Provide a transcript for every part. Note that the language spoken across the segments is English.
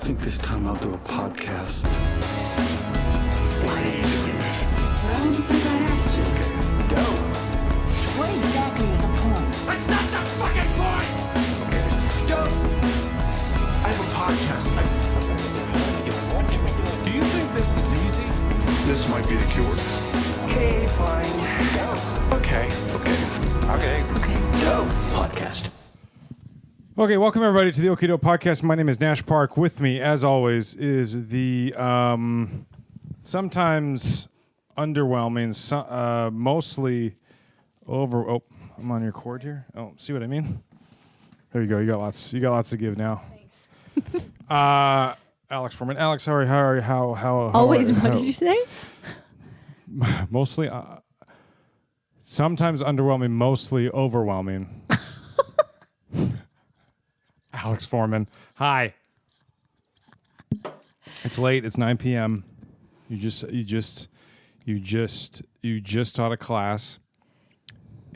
think this time I'll do a podcast. Why are you doing this? Well, because I have to. Dope. What exactly is the point? That's not the fucking point! Okay. Dope. I have a podcast. Do you think this is easy? This might be the cure. Okay, fine. Dope. Okay. Dope. Podcast. Okay, welcome everybody to the Okie Doke Podcast. My name is Nash Park. With me, as always, is the sometimes underwhelming, mostly over. Oh, I'm on your cord here. Oh, see what I mean? There you go. You got lots to give now. Thanks. Alex Forman. Alex, how are you? How Always, what did you say? Mostly, sometimes underwhelming, mostly overwhelming. Alex Forman. Hi. It's late. It's 9 p.m. You just taught a class,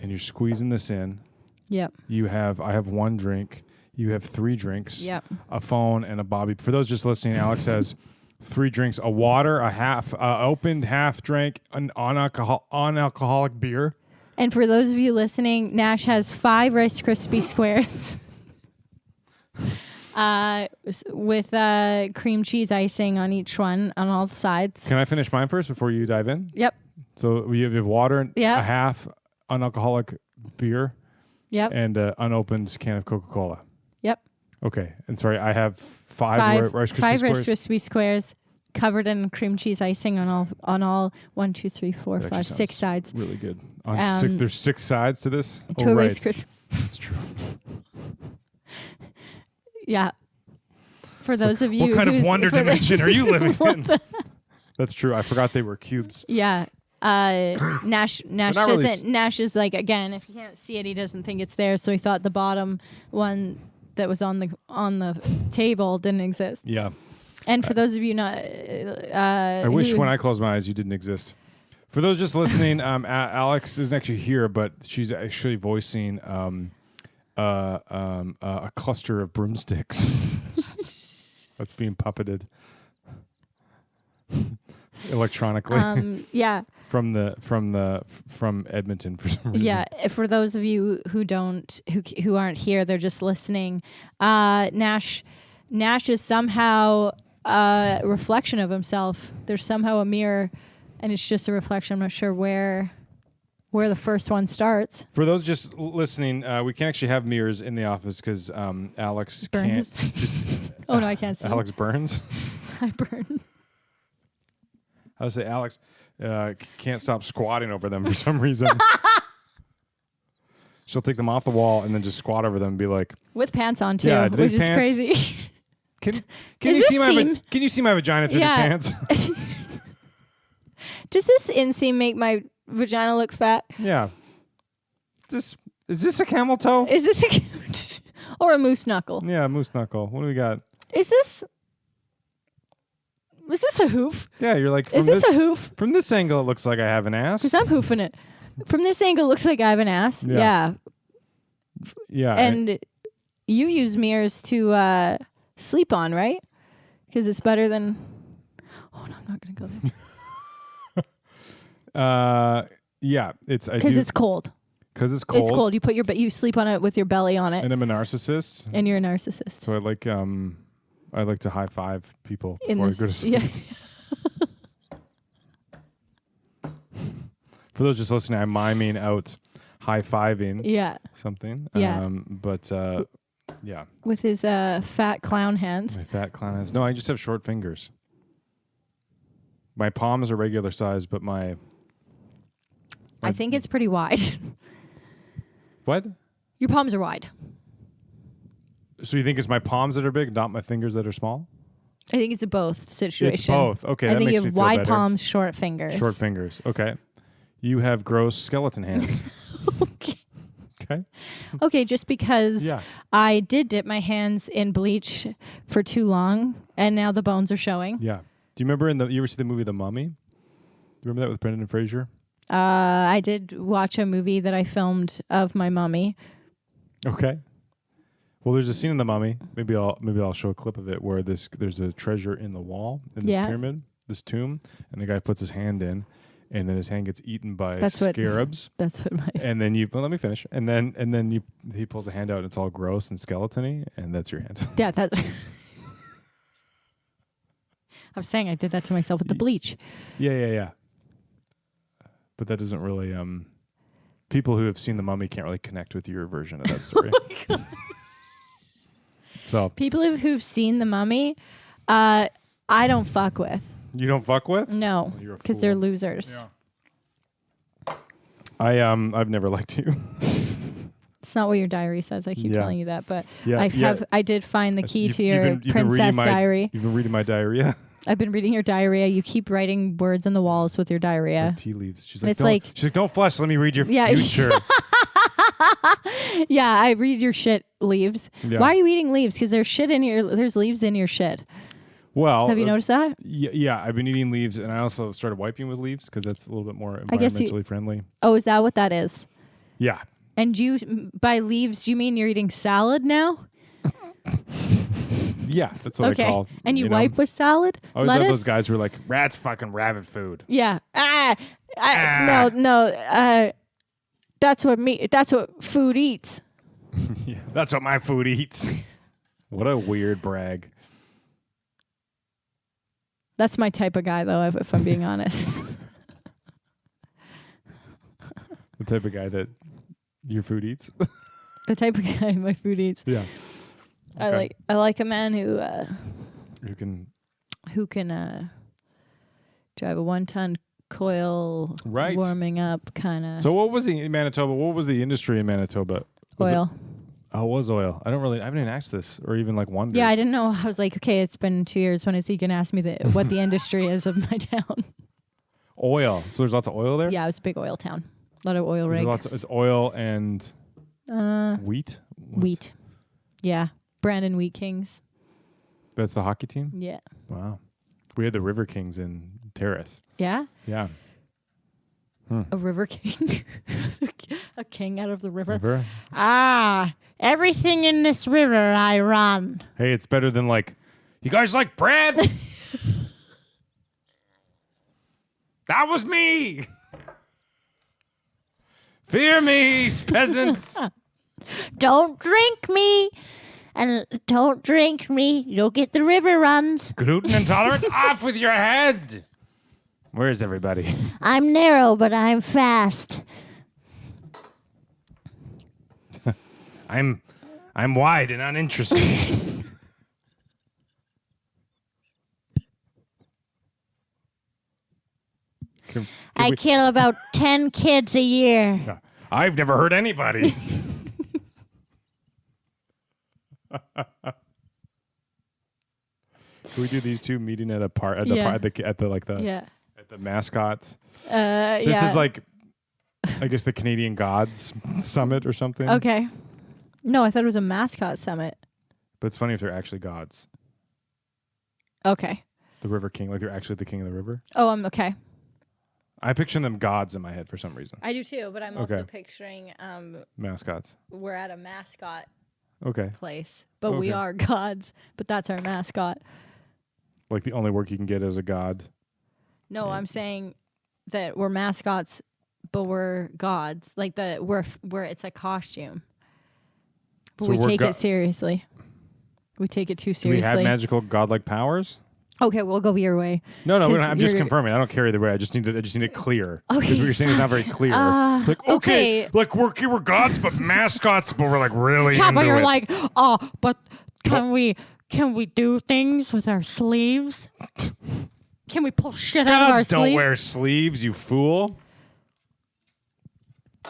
and you're squeezing this in. Yep. I have one drink. You have 3 drinks. Yep. A phone and a bobby. For those just listening, Alex has 3 drinks: a water, a half opened half drink, an unalcoholic beer. And for those of you listening, Nash has 5 Rice Krispie squares. With cream cheese icing on each one on all sides. Can I finish mine first before you dive in? Yep. So you have water, Yep. a half unalcoholic beer, Yep. and an unopened can of Coca-Cola. Yep. Okay. And sorry, I have 5 Rice Krispie 5 squares. Rice Krispie squares covered in cream cheese icing on all 1, 2, 3, 4, That 5, actually 6 sounds sides. Really good. On 6, there's 6 sides to this. To a right. Rice Krispie. That's true. Yeah. For those of you What kind of wonder dimension are you living What in? the- That's true. I forgot they were cubes. Yeah. Nash not doesn't. really Nash is like, again, if you can't see it, he doesn't think it's there. So he thought the bottom one that was on the table didn't exist. Yeah. And for those of you not, I wish when I closed my eyes you didn't exist. For those just listening, Alex isn't actually here, but she's actually voicing a cluster of broomsticks that's being puppeted electronically. Yeah. from Edmonton for some reason. Yeah. For those of you who aren't here, they're just listening. Nash is somehow a reflection of himself. There's somehow a mirror, and it's just a reflection. I'm not sure where the first one starts. For those just listening, we can't actually have mirrors in the office because Alex Burns. can't. Just, Oh no, I can't see. Alex burns. I burn. I would say Alex can't stop squatting over them for some reason. She'll take them off the wall and then just squat over them and be like, With pants on too, Yeah, do which these is pants- crazy. Can Does you this see my seem- can you see my vagina through Yeah. these pants? Does this inseam make my vagina look fat? Yeah. Is this a camel toe? Is this or a moose knuckle? Yeah, moose knuckle. What do we got? Is this a hoof? Yeah, you're like. Is this a hoof? From this angle, it looks like I have an ass. Because I'm hoofing it. From this angle, it looks like I have an ass. Yeah. Yeah. Yeah. And you use mirrors to sleep on, right? Because it's better than. Oh no, I'm not gonna go there. Yeah, it's Because it's cold. Because it's cold. It's cold. You put you sleep on it with your belly on it, And I'm a narcissist. and you're a narcissist. So I like to high five people In before I this, go to sleep. yeah. For those just listening, I'm miming out high fiving Yeah. something. Yeah. Yeah, With his fat clown hands. my fat clown hands. No, I just have short fingers. My palms are regular size, but my I think it's pretty wide. what? Your palms are wide. So you think it's my palms that are big, not my fingers that are small? I think it's a both situation. It's both. Okay, I that think makes you me have feel wide better. palms, short fingers. Short fingers. Okay. You have gross skeleton hands. Okay. Okay. Okay, just because Yeah. I did dip my hands in bleach for too long, and now the bones are showing. Yeah. Do you remember you ever see the movie The Mummy? Do you remember that with Brendan Fraser? I did watch a movie that I filmed of my mummy. Okay. Well, there's a scene in The Mummy. Maybe I'll show a clip of it where there's a treasure in the wall in this pyramid, this tomb, and the guy puts his hand in, and then his hand gets eaten by scarabs. That's what my. And then let me finish. And then he pulls the hand out, and it's all gross and skeleton-y, and that's your hand. Yeah, that's. I was saying I did that to myself with the bleach. Yeah. But that doesn't really. People who have seen The Mummy can't really connect with your version of that story. So people who've seen The Mummy, I don't fuck with. You don't fuck with? No, because they're losers. Yeah. I've never liked you. It's not what your diary says. I keep telling you that, but yeah, I did find the key to your you've princess diary. You've been reading my diarrhea. I've been reading your diarrhea. You keep writing words on the walls with your diarrhea. It's like tea leaves. She's like, don't flush. Let me read your future. Yeah, I read your shit leaves. Yeah. Why are you eating leaves? Because there's leaves in your shit. Well, have you noticed that? Yeah, I've been eating leaves, and I also started wiping with leaves because that's a little bit more environmentally friendly. Oh, is that what that is? Yeah. And by leaves, do you mean you're eating salad now? Yeah, that's what I call. And you wipe with salad? I always lettuce? have those guys who are like, rats fucking rabbit food. Yeah. No. That's what food eats. Yeah, that's what my food eats. What a weird brag. That's my type of guy, though, if I'm being honest. The type of guy that your food eats? The type of guy my food eats. Yeah. Okay. I like a man who can drive a 1-ton coil, right, warming up kind of. So what was the industry in Manitoba? Oil. Oh, it was oil. I haven't even asked this or even like wondered. Yeah, I didn't know. I was like, okay, it's been 2 years. When is he going to ask me what the industry is of my town? Oil. So there's lots of oil there? Yeah, it was a big oil town. A lot of oil rigs. It's oil and wheat? Wheat. Yeah. Brandon Wheat Kings. That's the hockey team? Yeah. Wow. We had the River Kings in Terrace. Yeah? Yeah. A river king? A king out of the river? Everything in this river I run. Hey, it's better than you guys like bread? That was me. Fear me, peasants. Don't drink me. And don't drink me. You'll get the river runs. Gluten intolerant? Off with your head. Where's everybody? I'm narrow, but I'm fast. I'm wide and uninteresting. I kill about 10 kids a year. I've never hurt anybody. Can we do these two meeting at a part at the mascots? This is I guess the Canadian Gods Summit or something. Okay. No, I thought it was a mascot summit. But it's funny if they're actually gods. Okay. The River King, they're actually the king of the river. Oh, I'm okay. I picture them gods in my head for some reason. I do too, but I'm also picturing mascots. We're at a mascot place, but we are gods, but that's our mascot. Like the only work you can get as a god. No, I'm saying that we're mascots, but we're gods. Like we're it's a costume. But so we take it seriously. We take it too seriously. Do we have magical godlike powers? Okay, we'll go your way. No, I'm just confirming. I don't care either way. I just need it clear. Okay, because what you're saying is not very clear. We're gods, but mascots, but we're really into but you're it. But can we do things with our sleeves? Can we pull shit out of our sleeves? Gods don't wear sleeves, you fool.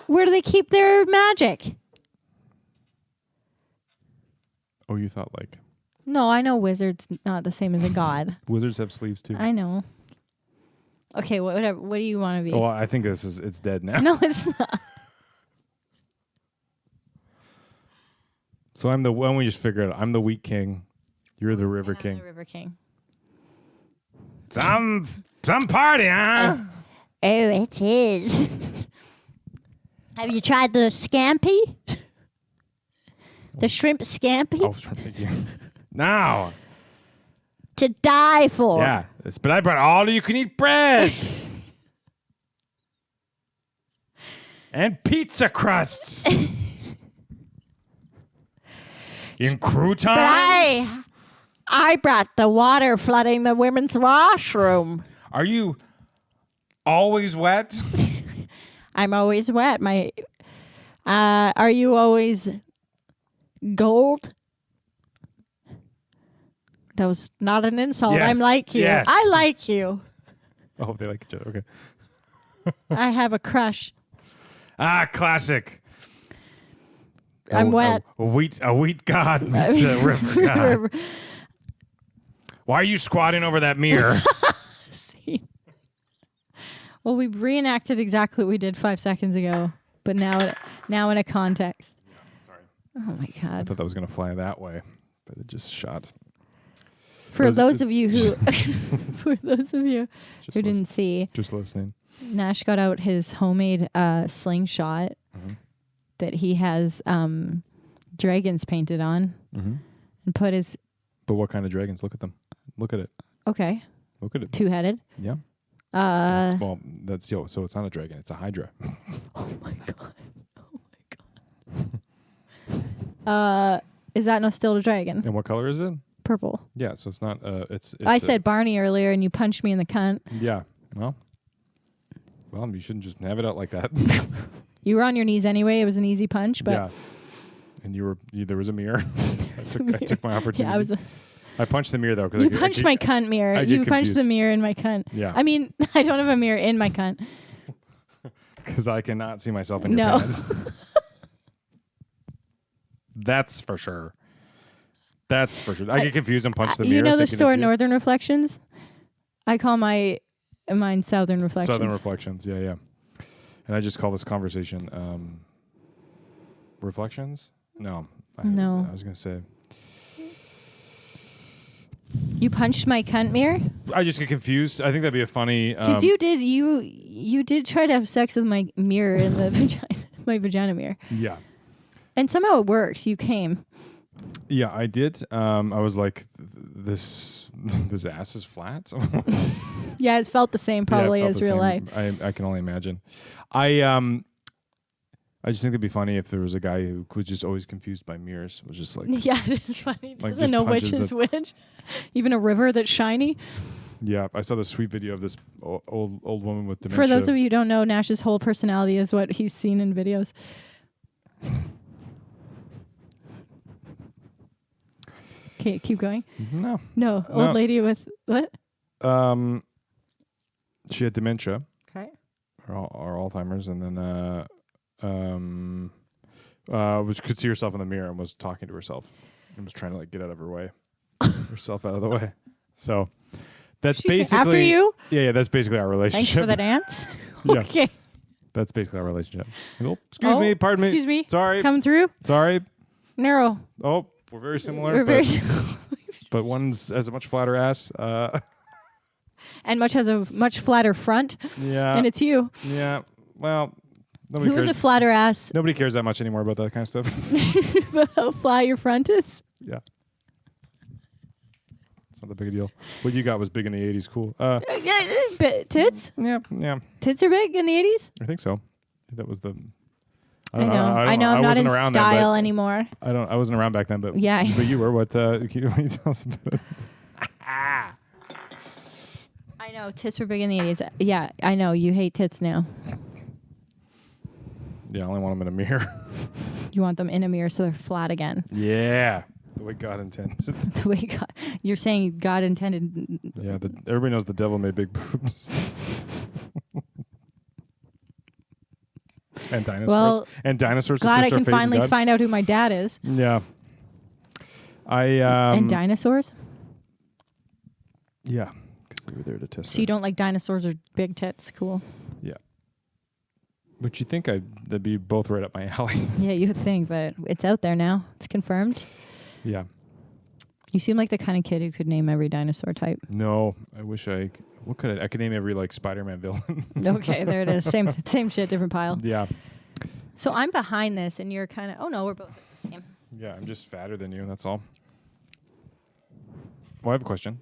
Where do they keep their magic? Oh, you thought No, I know wizards not the same as a god. Wizards have sleeves too. I know. Okay, whatever. What do you want to be? Oh, I think it's dead now. No, it's not. So why don't we just figure it out? I'm the Wheat King. You're the River King. I'm the River King. Some party, huh? Oh, it is. Have you tried the scampi? The shrimp scampi? Oh, thank you. Now. To die for. Yeah. But I brought all you can eat bread. And pizza crusts. In croutons. But I brought the water flooding the women's washroom. Are you always wet? I'm always wet. Are you always gold? That was not an insult. Yes. I'm like you. Yes. I like you. Oh, they like each other. Okay. I have a crush. Classic. I'm wet. A wheat god meets a river god. Why are you squatting over that mirror? See? Well, we reenacted exactly what we did 5 seconds ago, but now in a context. Sorry. Oh my I God. thought that was going to fly that way, but it just shot. For those of you who didn't see, Just listening. Nash got out his homemade slingshot that he has dragons painted on and put his... But what kind of dragons? Look at them. Look at it. Okay. Look at it. Two-headed. Yeah. So it's not a dragon. It's a hydra. Oh my God. Is that no still a dragon? And what color is it? Purple. Yeah, so it's not. It's I said Barney earlier, and you punched me in the cunt. Yeah. Well, you shouldn't just have it out like that. You were on your knees anyway. It was an easy punch, but yeah. And there was a mirror. I took my opportunity. Yeah, I punched the mirror though. You punched my cunt mirror. You punched the mirror in my cunt. Yeah. I mean, I don't have a mirror in my cunt. Because I cannot see myself in your pants. That's for sure. That's for sure. I get confused and punch the mirror. You know the store Northern Reflections? I call mine Southern Reflections. Southern Reflections, yeah. And I just call this conversation Reflections? No. I was going to say. You punched my cunt mirror? I just get confused. I think that'd be a funny... Because you did try to have sex with my mirror in the vagina, my vagina mirror. Yeah. And somehow it works. You came. Yeah, I did. I was like, this ass is flat. Yeah, it felt the same probably as real life. I can only imagine. I just think it'd be funny if there was a guy who was just always confused by mirrors. Was just like, yeah, it is funny. Like Doesn't know which is which. Even a river that's shiny. Yeah, I saw the sweet video of this old woman with dementia. For those of you who don't know, Nash's whole personality is what he's seen in videos. Okay, keep going. No. Old lady with what? She had dementia. Okay. Or Alzheimer's, and then could see herself in the mirror and was talking to herself and was trying to like get out of her way, herself out of the way. So that's basically after you. Yeah, that's basically our relationship. Thanks for the dance. Yeah. Okay. That's basically our relationship. Oh, excuse me, pardon me. Excuse me. Sorry. Come through. Sorry. Narrow. Oh, we're very similar. We're very similar. But one's has a much flatter ass. And has a much flatter front. Yeah. And it's you. Yeah. Well, nobody Who cares. has a flatter ass? Nobody cares that much anymore about that kind of stuff. But how flat your front is? Yeah. It's not that big a deal. What you got was big in the 80s. Cool. Tits? Yeah. Tits are big in the 80s? I think so. That was the... I know. I'm not in style then, anymore. I wasn't around back then, but yeah. But you were. What can you tell us about it? I know. Tits were big in the 80s. Yeah, I know. You hate tits now. Yeah, I only want them in a mirror. You want them in a mirror so they're flat again. Yeah. The way God intends. The way God... You're saying God intended... Yeah, everybody knows the devil made big boobs. And dinosaurs. Well, and dinosaurs. Glad I can finally find out who my dad is. Yeah. And dinosaurs? Yeah, because they were there to test. So you don't like dinosaurs or big tits? Cool. Yeah. But you think that'd be both right up my alley? Yeah, you would think, but it's out there now. It's confirmed. Yeah. You seem like the kind of kid who could name every dinosaur type. No, I wish I could name every like Spider-Man villain. Okay, there it is. Same shit, different pile. Yeah. So I'm behind this, and you're kind of. Oh no, we're both the same. Yeah, I'm just fatter than you. That's all. Well, I have a question.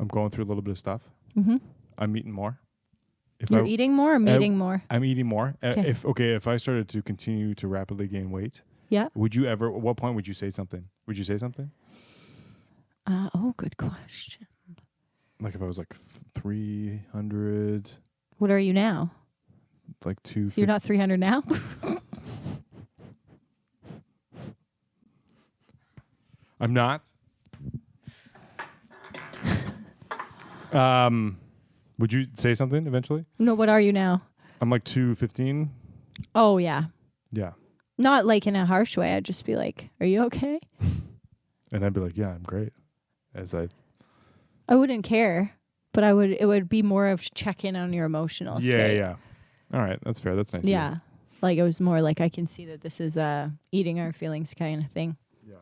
I'm going through a little bit of stuff. Mm-hmm. I'm eating more. You're eating more or meeting more? I'm eating more. 'Kay. If I started to continue to rapidly gain weight, Yeah. would you ever? At what point would you say something? Would you say something? Good question. Like if I was like 300, What are you now? like 250. So you're not 300 now? I'm not. Would you say something eventually? No, what are you now? I'm like 215. Oh, yeah. Yeah. Not like in a harsh way. I'd just be like, are you okay? And I'd be like, yeah, I'm great. I wouldn't care, but it would be more of check in on your emotional state. Yeah. All right. That's fair. That's nice. of you. Yeah. Like it was more like I can see that this is eating our feelings kind of thing. Yeah.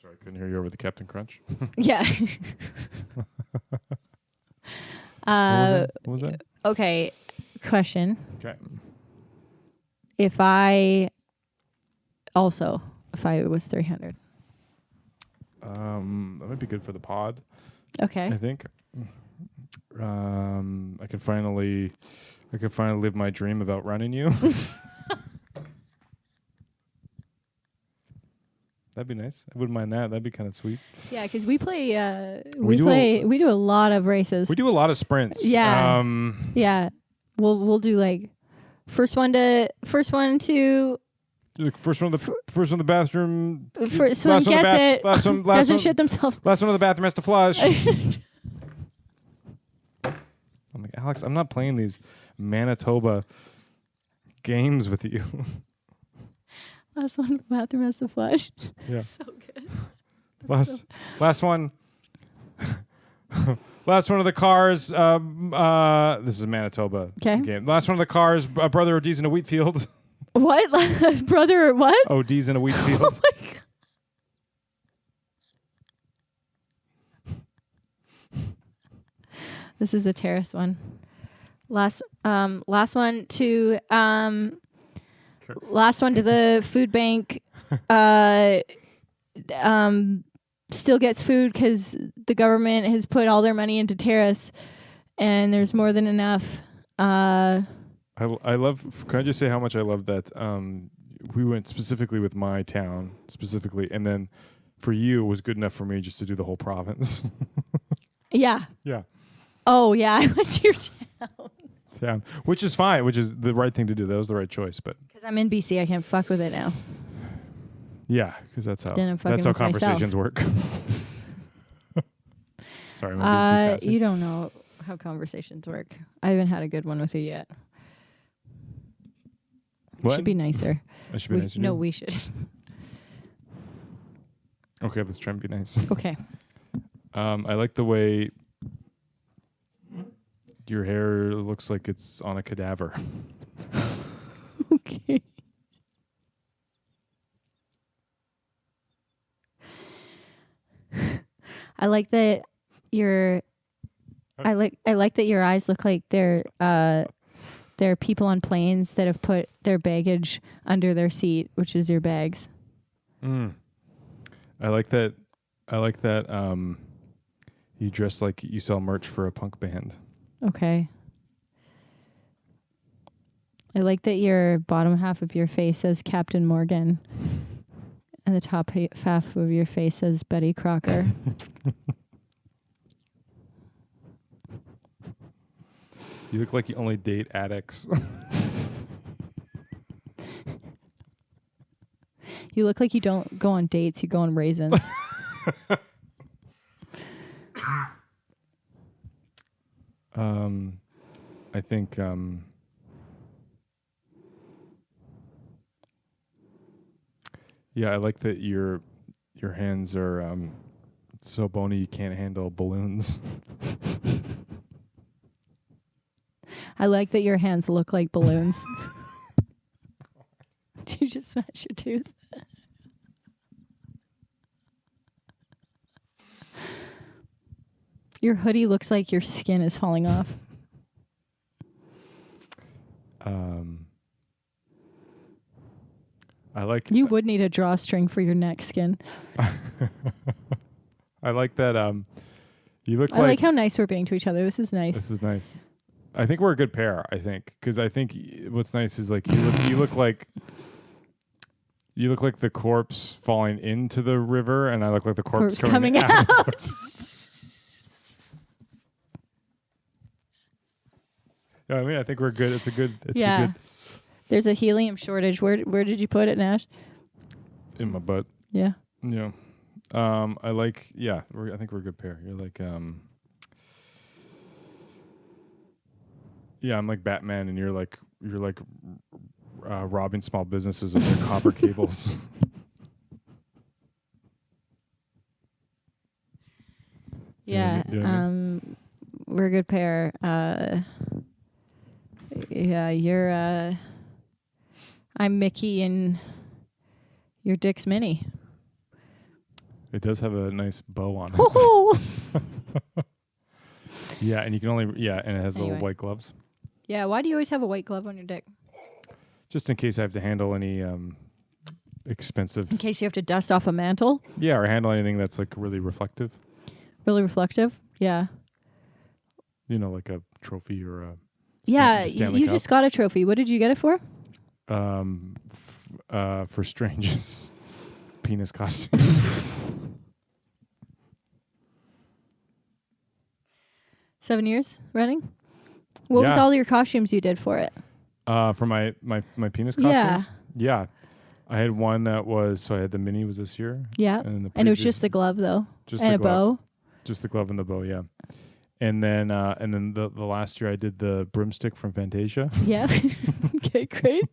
Sorry, I couldn't hear you over the Captain Crunch. Yeah. What was that? Okay. Question. Okay. If I was 300. That might be good for the pod. Okay. I think. I can finally live my dream of outrunning you. That'd be nice. I wouldn't mind that. That'd be kind of sweet. Yeah, because we play. We We do a lot of races. We do a lot of sprints. Yeah. Yeah. We'll do like first one to The first one of the bathroom. first one last one of the gets it. Last one, Doesn't shit themselves. Last one of the bathroom has to flush. I'm like, Alex, I'm not playing these Manitoba games with you. Last one, the bathroom has to flush. Yeah. So good. Last one. Last one of the cars. This is Manitoba 'Kay. game. Last one of the cars. Brother ODs in a wheat field. What? Brother, what? ODs in a wheat field. Oh my God. This is a terrace one. Last one to the food bank. Still gets food because the government has put all their money into terrace, and there's more than enough. I love. Can I just say how much I love that? We went specifically with my town specifically, and then for you it was good enough for me just to do the whole province. Yeah. Yeah. Oh yeah, I went to your Town, which is fine, which is the right thing to do. That was the right choice, but because I'm in BC, I can't fuck with it now. yeah, because that's how Then I'm fucking with conversations work. Sorry, I'm being too sassy. You don't know how conversations work. I haven't had a good one with you yet. What? Should be nicer. I should be nicer. No, to you? we should. Okay, let's try and be nice. Okay. I like the way your hair looks like it's on a cadaver. Okay. I like that your I like that your eyes look like they're people on planes that have put their baggage under their seat, which is your bags. I like that you dress like you sell merch for a punk band. Okay. I like that your bottom half of your face says Captain Morgan and the top half of your face says Betty Crocker. You look like you only date addicts. You look like you don't go on dates, you go on raisins. I think yeah, I like that your hands are so bony you can't handle balloons. I like that your hands look like balloons. Did you just smash your tooth? Your hoodie looks like your skin is falling off. I like. You would need a drawstring for your neck skin. I like that. You look I like how nice we're being to each other. This is nice. This is nice. I think we're a good pair. I think because I think what's nice is like you look like the corpse falling into the river, and I look like the corpse coming out. Yeah, I mean, I think we're good. It's a good. There's a helium shortage. Where did you put it, Nash? In my butt. Yeah. Yeah. I like. Yeah. I think we're a good pair. You're like. Yeah, I'm like Batman, and you're like robbing small businesses of their copper cables. Yeah. You know what I mean? We're a good pair. Yeah, you're. I'm Mickey, and your Dick's Minnie. It does have a nice bow on it. Oh. Yeah, and you can only and it has little white gloves. Yeah, why do you always have a white glove on your dick? Just in case I have to handle any expensive. In case you have to dust off a mantle? Yeah, or handle anything that's like really reflective. Really reflective? Yeah. You know, like a trophy or a Stanley Cup. Just got a trophy. What did you get it for? For Strange's penis costume. 7 years running? What was all your costumes you did for it? For my penis costumes? Yeah. I had one that was, so I had the mini was this year. Yeah. And it was just the glove though. Just and the a glove. bow. Just the glove and the bow, yeah. And then the last year I did the broomstick from Fantasia. Yeah. Okay, great.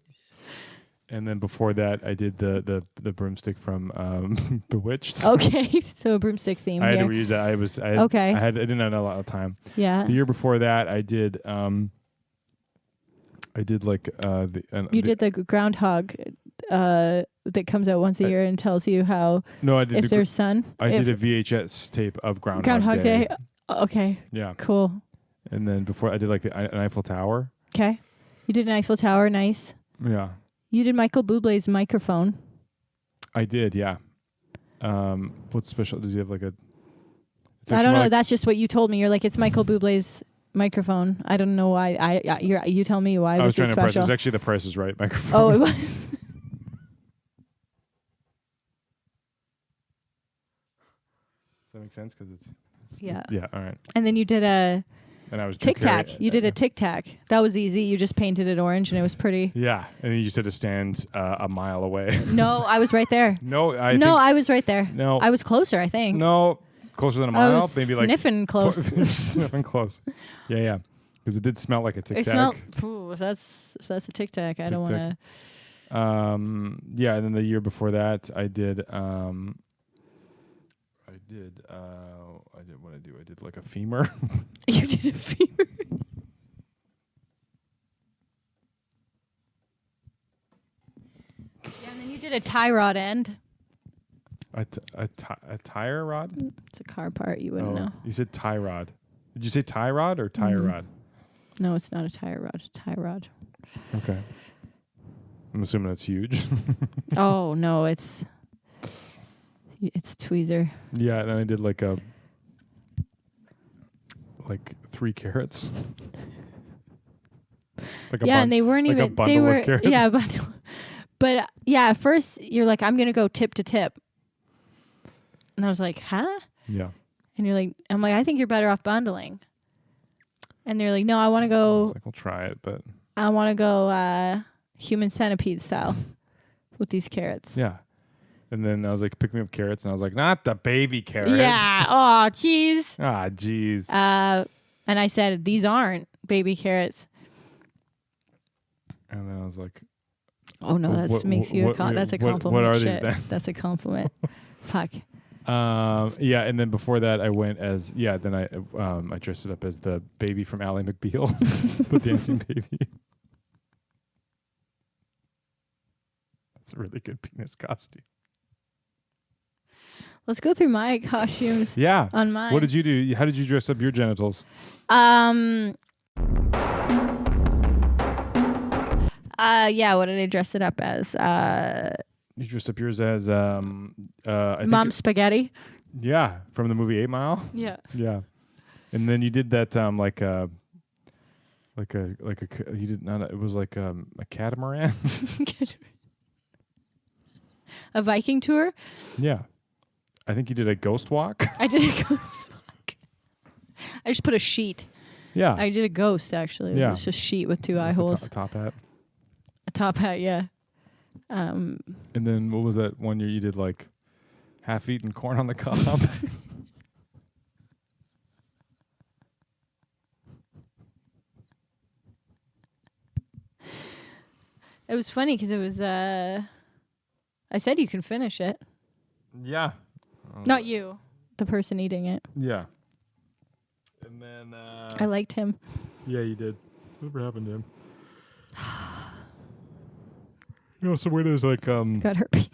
And then before that I did the broomstick from Bewitched. Okay. So a broomstick theme I here. had to reuse that. I didn't have a lot of time. Yeah. The year before that I did like you did the groundhog that comes out once a year and tells you how if there's sun. I did a VHS tape of Groundhog Day. Okay. Yeah. Cool. And then before I did like an Eiffel Tower. Okay. You did an Eiffel Tower. Nice. Yeah. You did Michael Bublé's microphone. I did. Yeah. What's special? Does he have like a? I don't know. That's just what you told me. You're like, it's Michael Bublé's microphone. I don't know why. You tell me why. I was trying to special. impress. It was actually the Price is Right microphone. Oh, it was. Does that make sense? Because it's yeah. Yeah. All right. And then you did a. And I was Tic Tac. You did a Tic Tac. That was easy. You just painted it orange, and it was pretty. Yeah, and then you just had to stand a mile away. No, I was right there. I was right there. No, I was closer. I think. No, closer than a mile. I was maybe sniffing like close. Sniffing close. Yeah, because it did smell like a Tic Tac. It smelled. If that's a Tic Tac, I don't want to. Yeah, and then the year before that, I did what I do? I did like a femur. You did a femur. Yeah, and then you did a tie rod end. A tire rod? It's a car part. You wouldn't know. You said tie rod. Did you say tie rod or tire rod? No, it's not a tire rod. It's a tie rod. Okay. I'm assuming it's huge. Oh no, it's tweezer. Yeah, and then I did like 3 carrots. And they weren't like even. A bundle of carrots. Yeah, bundle. But at first you're like, I'm gonna go tip to tip, and I was like, huh? Yeah. And you're like, I'm like, I think you're better off bundling. And they're like, no, I want to go. I was like, I'll try it, but I want to go human centipede style with these carrots. Yeah. And then I was like, pick me up carrots, and I was like, not the baby carrots. Yeah. Oh, jeez. Ah, jeez. And I said, these aren't baby carrots. And then I was like, oh no, that makes you that's a compliment. What are Shit. these then? That's a compliment. Fuck. Yeah, and then before that, I went as then I dressed it up as the baby from Ally McBeal, the dancing baby. That's a really good penis costume. Let's go through my costumes. Yeah. On mine. What did you do? How did you dress up your genitals? Yeah, what did I dress it up as? You dressed up yours as I think Mom spaghetti. yeah, from the movie 8 Mile. Yeah. Yeah, and then you did that you did not it was like a catamaran. A Viking tour. Yeah, I think you did a ghost walk. I did a ghost walk. I just put a sheet. Yeah, I did a ghost actually. It Yeah. was just a sheet with 2 eye With holes. a top hat. A top hat, yeah. And then what was that one year you did like half-eaten corn on the cob? It was funny because it was. I said you can finish it. Yeah. Not you, the person eating it. Yeah. And then I liked him. yeah, you did. Whatever happened to him? You know, some way there's like Got herpes.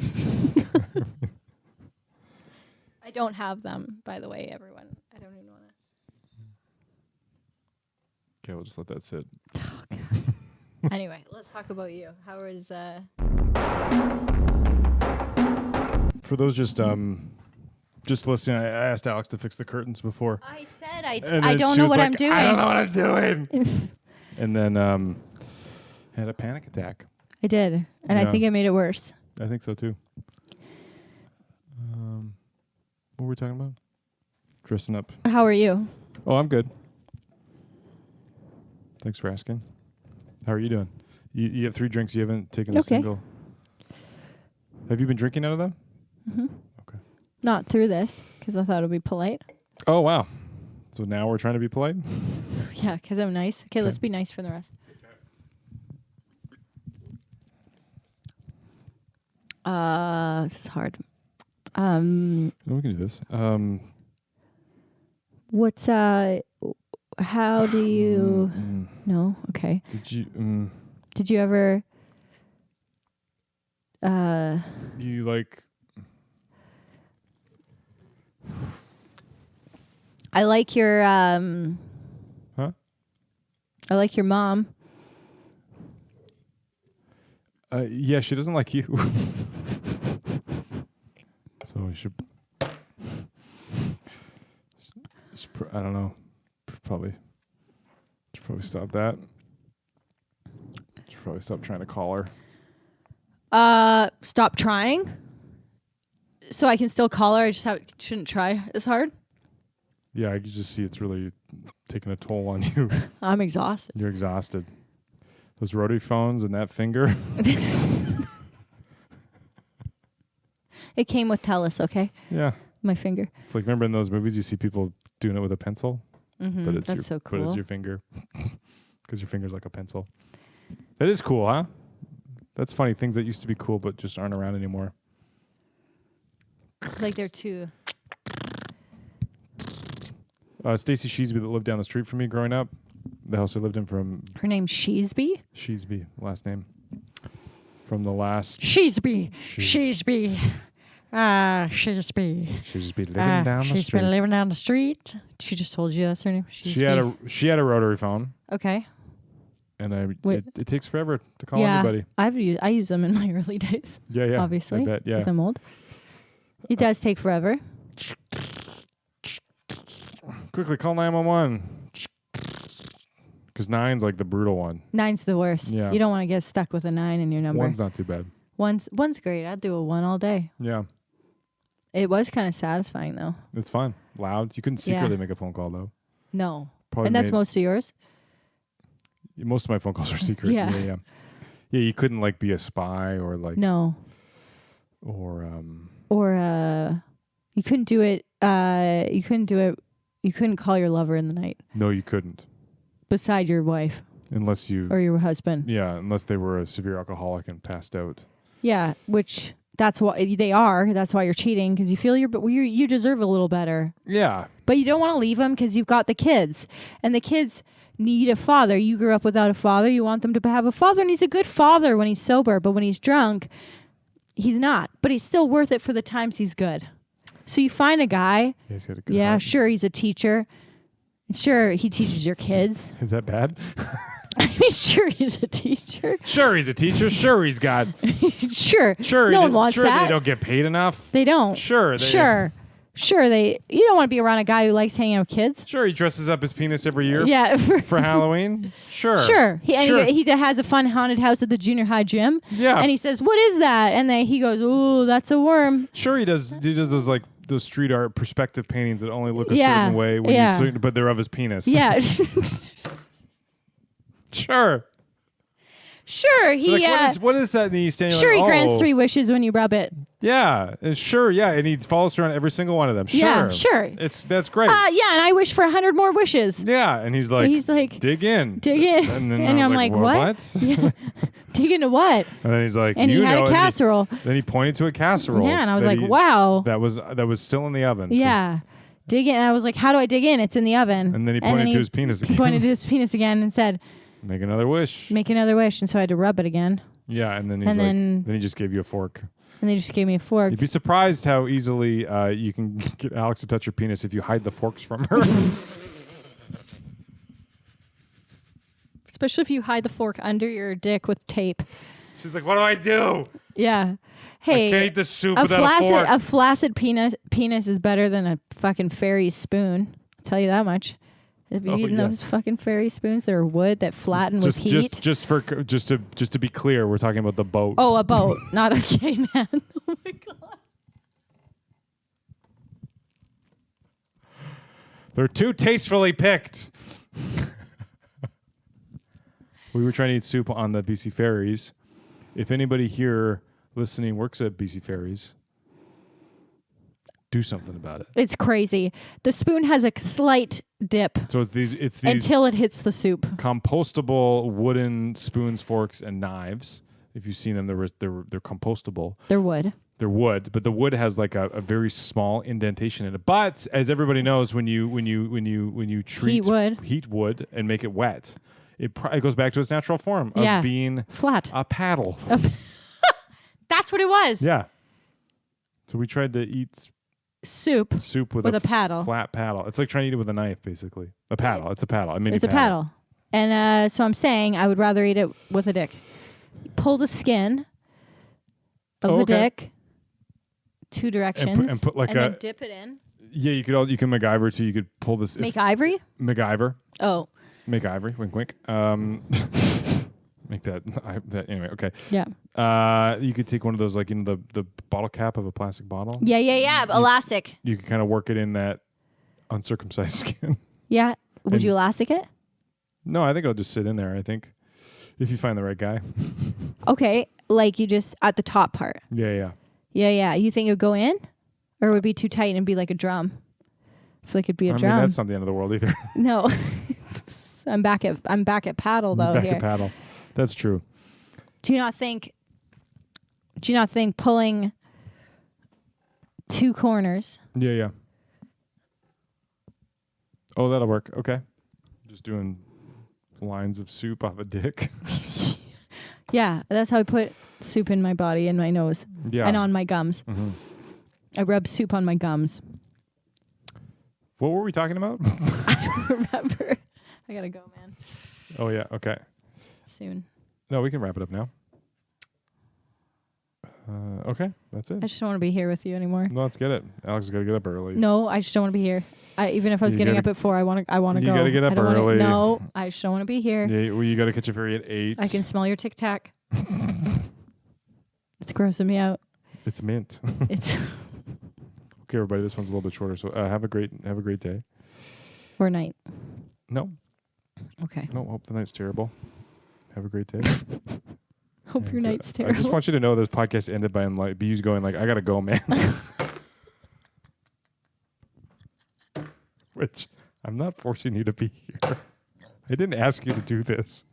I don't have them, by the way, everyone. I don't even want Okay, we'll just let that sit. to. Anyway, let's talk about you. How was For those just listening, I asked Alex to fix the curtains before. I said And I then don't she know was what like, I'm doing. I don't know what I'm doing. And then had a panic attack. I did, and I Yeah. think it made it worse. I think so too. What were we talking about? Dressing up. How are you? Oh, I'm good. Thanks for asking. How are you doing? You have 3 drinks. You haven't taken a Okay. single. Have you been drinking out of them? Mm-hmm. Okay. Not through this, because I thought it would be polite. Oh, wow. So now we're trying to be polite? Yeah, because I'm nice. Okay, let's be nice for the rest. This is hard. No, we can do this. What's how do you no? Okay. Did you Did you ever you like I like your huh? I like your mom. Yeah, she doesn't like you. So we should I don't know. Should probably stop that. Should probably stop trying to call her. Stop trying. So I can still call her. I just shouldn't try as hard. Yeah, I can just see it's really taking a toll on you. I'm exhausted. You're exhausted. Those rotary phones and that finger. It came with Tellus, okay? Yeah. My finger. It's like, remember in those movies you see people doing it with a pencil? Mm-hmm. But it's That's so cool. But it's your finger. Because your finger's like a pencil. That is cool, huh? That's funny. Things that used to be cool but just aren't around anymore. Like they're too. Stacy Sheesby that lived down the street from me growing up. The house I lived in from Her name's Sheesby? Sheesby, last name. From the last... Sheesby. She- Sheesby. Sheesby. Sheesby living down the She's street. been living down the street. She just told you that's her name. She had a rotary phone. Okay. And Wait. it takes forever to call Yeah. anybody. I use them in my early days. Yeah. Obviously. I bet, yeah. Because I'm old. It does take forever. Quickly, call 911. Because 9's like the brutal one. 9's the worst. Yeah. You don't want to get stuck with a 9 in your number. 1's not too bad. One's great. I'd do a 1 all day. Yeah. It was kind of satisfying though. It's fun. Loud. You couldn't secretly make a phone call, though. No. Probably And that's made- most of yours? Most of my phone calls are secret. Yeah. Yeah, you couldn't like be a spy or like... No. Or... Or you couldn't do it. You couldn't call your lover in the night No, you couldn't. beside your wife Unless you... or your husband. Yeah, unless they were a severe alcoholic and passed out. Yeah, which that's why they are. That's why you're cheating because you feel you deserve a little better. Yeah. But you don't want to leave them because you've got the kids, and the kids need a father. You grew up without a father. You want them to have a father, and he's a good father when he's sober. But when he's drunk, he's not. But he's still worth it for the times he's good. So you find a guy. Yeah, he's got a good Yeah, heart. sure, he's a teacher. Sure, he teaches your kids. Is that bad? I mean, sure, he's a teacher. Sure, he's a teacher. Sure, he's got. Sure. Sure, No one wants sure that. They don't get paid enough. They don't. Sure. Sure. You don't want to be around a guy who likes hanging out with kids. Sure, he dresses up his penis every year. Yeah. For Halloween. Sure. Sure. He Sure. has a fun haunted house at the junior high gym. Yeah. And he says, "What is that?" And then he goes, "Ooh, that's a worm." Sure, he does. He does those like those street art perspective paintings that only look a Yeah. certain way when Yeah. but they're of his penis. Yeah. Sure. Sure. He Like, what is that? And he's standing sure like, he grants oh, 3 wishes when you rub it. Yeah. Sure. Yeah. And he follows through on every single one of them. Sure. Yeah, sure. That's great. Yeah, and I wish for 100 more wishes. Yeah. And he's like, dig in. Dig in. And then And I was I'm like, what? Yeah. Dig into what? And then he's like, And he had a casserole. Then he pointed to a casserole. Yeah, and I was that like, wow. That was still in the oven. Yeah. Dig in. And I was like, how do I dig in? It's in the oven. And then he pointed to his penis again. He pointed to his penis again and said, Make another wish. make another wish. And so I had to rub it again. Yeah, and then he's And like, then- then he just gave you a fork. And they just gave me a fork. You'd be surprised how easily you can get Alex to touch your penis if you hide the forks from her. Especially if you hide the fork under your dick with tape. She's like, what do I do? Yeah. Hey, I can't eat the soup without a fork. A flaccid penis is better than a fucking fairy spoon. I'll tell you that much. Have you eaten those fucking fairy spoons that are wood that flatten with heat? Just to be clear, we're talking about the boat. Oh, a boat, not a gay man. Oh my god. They're too tastefully picked. We were trying to eat soup on the BC Ferries. If anybody here listening works at BC Ferries, do something about it. It's crazy. The spoon has a slight dip So it's these until it hits the soup. compostable wooden spoons, forks, and knives. If you've seen them, they're compostable. They're wood. They're wood, but the wood has like a very small indentation in it. But as everybody knows, when you treat heat wood and make it wet, it goes back to its natural form of being flat. a paddle. That's what it was. Yeah. So we tried to eat Soup with a paddle. flat paddle. It's like trying to eat it with a knife, basically. A paddle. It's a paddle. It's a paddle. And so I'm saying I would rather eat it with a dick. Pull the skin of the dick 2 directions and put like then dip it in. Yeah, you can MacGyver too. You could pull this. Make ivory? MacGyver. Oh. Make ivory. Wink, wink. Make that anyway. Okay. Yeah. You could take one of those, like the bottle cap of a plastic bottle. Yeah. Elastic. You could kind of work it in that uncircumcised skin. Yeah. Would you elastic it? No, I think it'll just sit in there. I think if you find the right guy. Okay. Like you just at the top part. Yeah. Yeah. You think it would go in, or would it be too tight and be like a drum? I feel like it'd be a drum. I mean, that's not the end of the world either. No. I'm back at paddle though. Back at paddle. That's true. Do you not think pulling 2 corners? Yeah. Oh, that'll work. Okay. Just doing lines of soup off a dick. Yeah, that's how I put soup in my body and my nose. Yeah. And on my gums. Mm-hmm. I rub soup on my gums. What were we talking about? I don't remember. I gotta go, man. Oh, yeah. Okay. Soon. No, we can wrap it up now. Okay. That's it. I just don't want to be here with you anymore. No, let's get it. Alex has got to get up early. No, I just don't want to be here. Even if I was getting up at 4, I want to go. You got to get up early. No, I just don't want to be here. Yeah, well, you got to catch a ferry at 8. I can smell your Tic Tac. It's grossing me out. It's mint. It's Okay, everybody. This one's a little bit shorter. So have a great day. or night. No. Okay. No. Hope the night's terrible. Have a great day. Hope your And, night's terrible. I just want you to know this podcast ended by you going like, I gotta go, man. Which I'm not forcing you to be here. I didn't ask you to do this.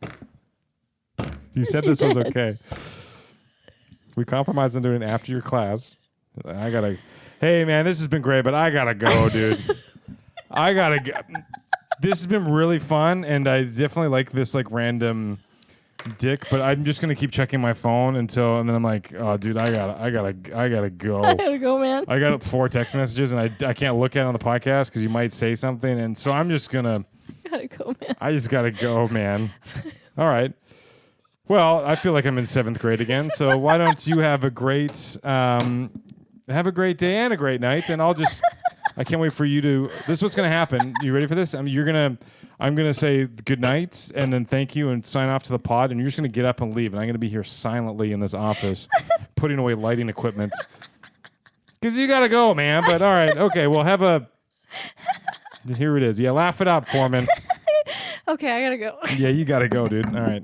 You said you this was did. okay. We compromised on doing it after your class. Hey man, this has been great, but I gotta go, dude. I gotta go. This has been really fun, and I definitely like this like random dick, but I'm just gonna keep checking my phone and then I'm like, oh dude, I gotta go. I gotta go, man. I got 4 text messages and I can't look at it on the podcast because you might say something, and so I'm just gonna I gotta go, man. I just gotta go, man. All right. Well, I feel like I'm in 7th grade again. So why don't you have a great day and a great night? And I can't wait for you to. This is what's going to happen. You ready for this? I'm gonna say good night and then thank you and sign off to the pod. And you're just gonna get up and leave. And I'm gonna be here silently in this office, putting away lighting equipment. Because you gotta go, man. But all right, okay. We'll have a. Here it is. Yeah, laugh it up, Foreman. Okay, I gotta go. Yeah, you gotta go, dude. All right.